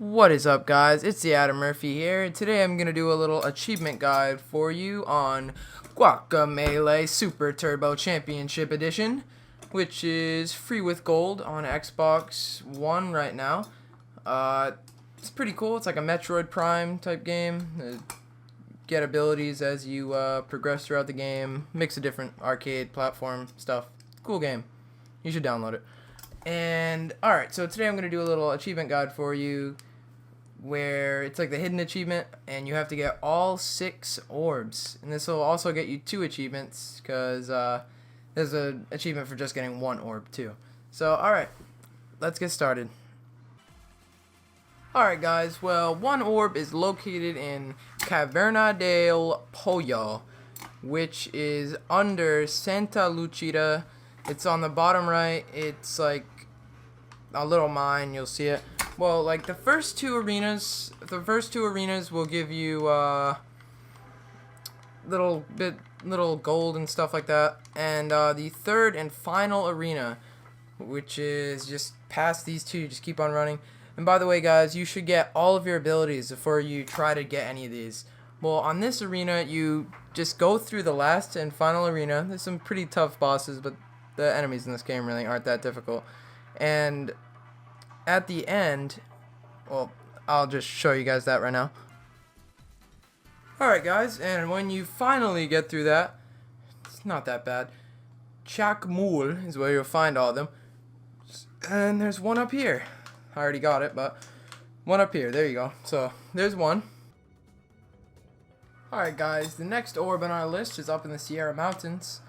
What is up, guys? It's the Adam Murphy here. Today I'm going to do a little achievement guide for you on Guacamelee Super Turbo Championship Edition, which is free with gold on Xbox One right now. It's pretty cool. It's like a Metroid Prime type game. Get abilities as you progress throughout the game. Mix of different arcade platform stuff. Cool game. You should download it. And alright, so today I'm going to do a little achievement guide for you where it's like the hidden achievement and you have to get all 6 orbs. And this will also get you 2 achievements because there's an achievement for just getting 1 orb too. So alright, let's get started. Alright guys, well, 1 orb is located in Caverna del Pollo, which is under Santa Lucida. It's on the bottom right. It's like a little mine, you'll see it. Well, like the first two arenas will give you little gold and stuff like that. And the third and final arena, which is just past these two, you just keep on running. And by the way, guys, you should get all of your abilities before you try to get any of these. Well, on this arena, you just go through the last and final arena. There's some pretty tough bosses, but the enemies in this game really aren't that difficult. And at the end, well, I'll just show you guys that right now. Alright guys, and when you finally get through that, it's not that bad. Guacamelee is where you'll find all of them. And there's one up here. I already got it, but one up here. There you go. So, there's one. Alright guys, the next orb on our list is up in the Sierra Mountains.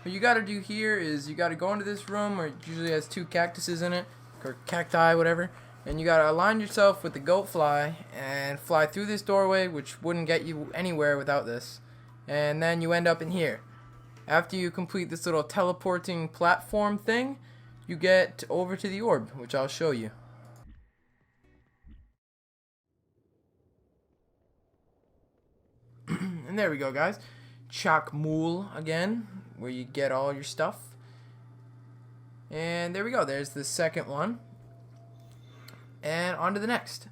What you gotta do here is you gotta go into this room where it usually has 2 cactuses in it, or cacti, whatever, and you gotta align yourself with the goat fly and fly through this doorway, which wouldn't get you anywhere without this, and then you end up in here. After you complete this little teleporting platform thing, you get over to the orb, which I'll show you. And there we go, guys. Guacamelee again, where you get all your stuff. And there we go. There's the second one. And on to the next.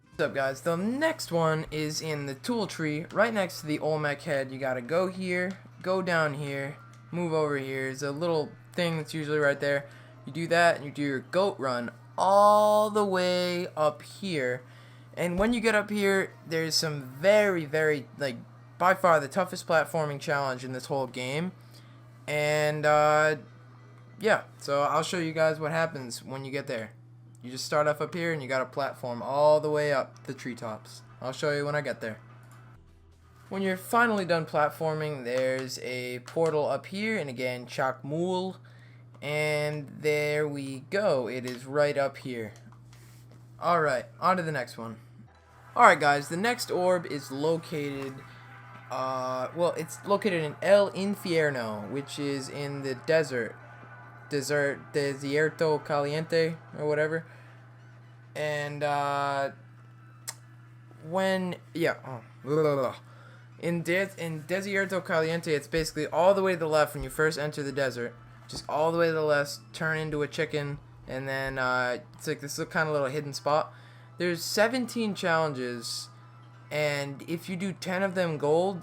What's up, guys? The next one is in the tool tree, right next to the Olmec head. You gotta go here, go down here, move over here. There's a little thing that's usually right there. You do that, and you do your goat run all the way up here. And when you get up here, there's some very, like, by far the toughest platforming challenge in this whole game. And yeah, so I'll show you guys what happens when you get there. You just start up here and you got a platform all the way up the treetops. I'll show you when I get there. When you're finally done platforming, there's a portal up here, and again, Guacamelee, and there we go. It is right up here. Alright, on to the next one. Alright guys, the next orb is located it's located in El Infierno, which is in the Desierto Caliente, or whatever. And, in Desierto Caliente, it's basically all the way to the left when you first enter the desert. Just all the way to the left, turn into a chicken, and then, it's like this kind of little hidden spot. There's 17 challenges, and if you do 10 of them gold,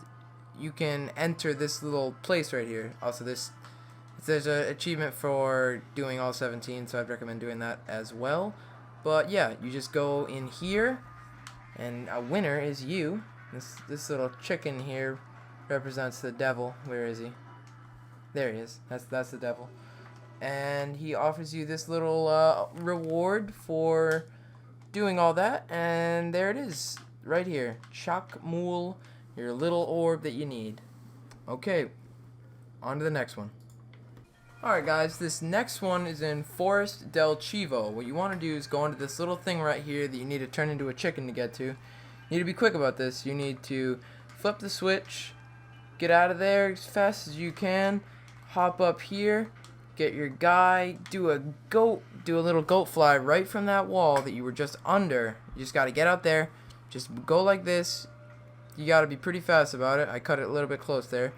you can enter this little place right here. Also, there's an achievement for doing all 17, so I'd recommend doing that as well. But yeah, you just go in here, and a winner is you. This little chicken here represents the devil. Where is he? There he is. That's the devil. And he offers you this little reward for doing all that, and there it is, right here. Guacamelee, your little orb that you need. Okay, on to the next one. Alright guys, this next one is in Forest del Chivo. What you want to do is go into this little thing right here that you need to turn into a chicken to get to. You need to be quick about this. You need to flip the switch, get out of there as fast as you can, hop up here, get your guy, do a little goat fly right from that wall that you were just under. You just got to get out there, just go like this. You got to be pretty fast about it. I cut it a little bit close there.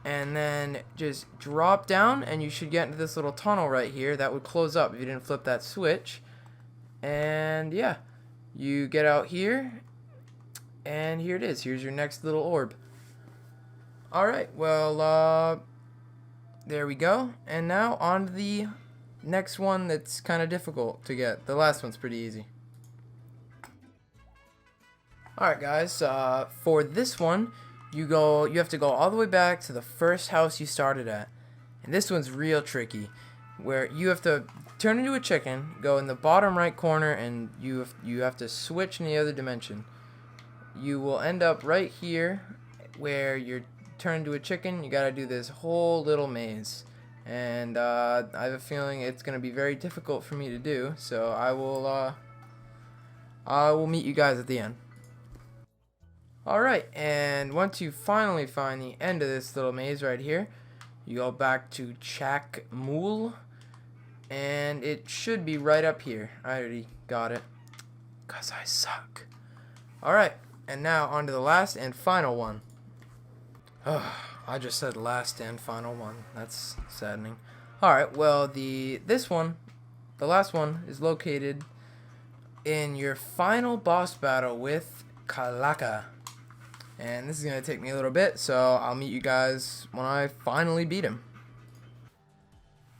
And then just drop down, and you should get into this little tunnel right here that would close up if you didn't flip that switch. And yeah, you get out here, and here it is. Here's your next little orb. Alright, well, there we go. And now on to the next one that's kind of difficult to get. The last one's pretty easy. Alright guys, for this one, you have to go all the way back to the first house you started at. And this one's real tricky, where you have to turn into a chicken, go in the bottom right corner, and you have to switch in the other dimension. You will end up right here, where you're turned into a chicken. You gotta do this whole little maze. And I have a feeling it's gonna be very difficult for me to do, so I will meet you guys at the end. Alright, and once you finally find the end of this little maze right here, you go back to Guacamelee, and it should be right up here. I already got it, 'cause I suck. Alright, and now on to the last and final one. I just said last and final one. That's saddening. Alright, well, the last one, is located in your final boss battle with Kalaka. And this is going to take me a little bit, so I'll meet you guys when I finally beat him.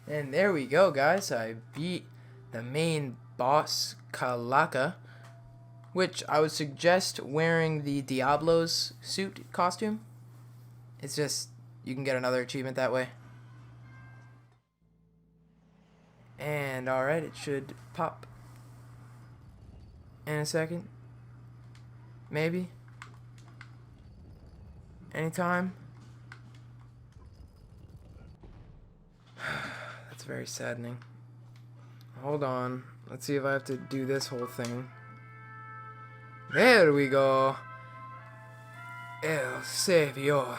And there we go, guys. I beat the main boss, Kalaka, which I would suggest wearing the Diablo's suit costume. It's just, you can get another achievement that way. And alright, it should pop in a second. Maybe. Anytime. That's very saddening. Hold on. Let's see if I have to do this whole thing. There we go. El Savior.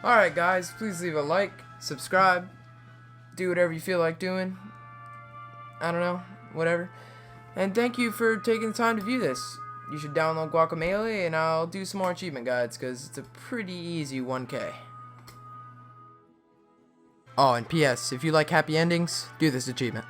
Alright guys, please leave a like, subscribe, do whatever you feel like doing. I don't know, whatever. And thank you for taking the time to view this. You should download Guacamelee, and I'll do some more achievement guides, because it's a pretty easy 1K. Oh, and P.S. If you like happy endings, do this achievement.